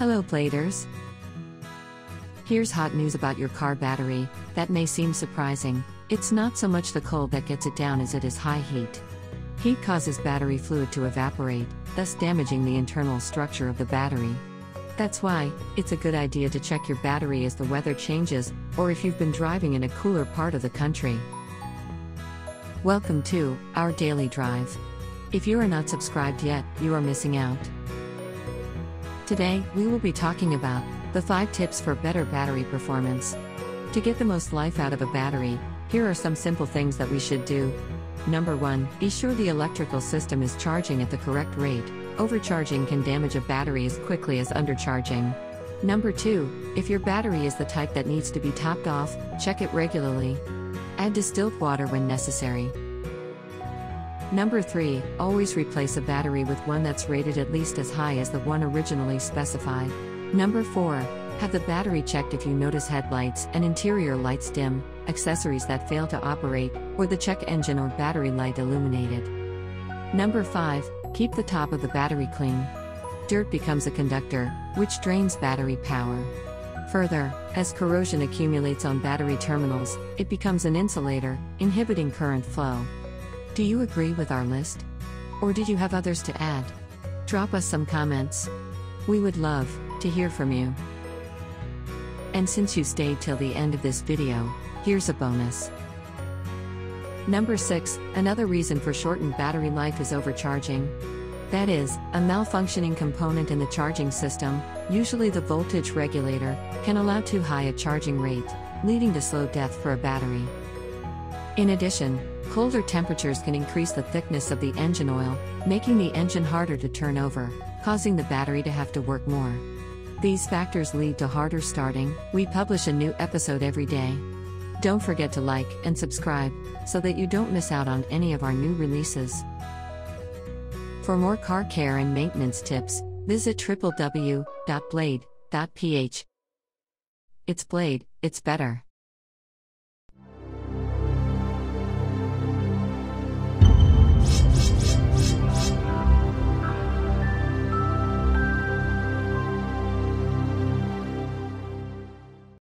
Hello Bladers! Here's hot news about your car battery. That may seem surprising. It's not so much the cold that gets it down as it is high heat. Heat causes battery fluid to evaporate, thus damaging the internal structure of the battery. That's why, it's a good idea to check your battery as the weather changes, or if you've been driving in a cooler part of the country. Welcome to our daily drive. If you are not subscribed yet, you are missing out. Today, we will be talking about the 5 tips for better battery performance. To get the most life out of a battery, here are some simple things that we should do. Number 1, be sure the electrical system is charging at the correct rate. Overcharging can damage a battery as quickly as undercharging. Number 2, if your battery is the type that needs to be topped off, check it regularly. Add distilled water when necessary. Number 3, always replace a battery with one that's rated at least as high as the one originally specified. Number 4, have the battery checked if you notice headlights and interior lights dim, accessories that fail to operate, or the check engine or battery light illuminated. Number 5, keep the top of the battery clean. Dirt becomes a conductor, which drains battery power. Further, as corrosion accumulates on battery terminals, it becomes an insulator, inhibiting current flow. Do you agree with our list? Or did you have others to add? Drop us some comments. We would love to hear from you. And since you stayed till the end of this video, here's a bonus. Number 6, another reason for shortened battery life is overcharging. That is, a malfunctioning component in the charging system, usually the voltage regulator, can allow too high a charging rate, leading to slow death for a battery. In addition, colder temperatures can increase the thickness of the engine oil, making the engine harder to turn over, causing the battery to have to work more. These factors lead to harder starting. We publish a new episode every day. Don't forget to like and subscribe, so that you don't miss out on any of our new releases. For more car care and maintenance tips, visit www.blade.ph. It's Blade, it's better.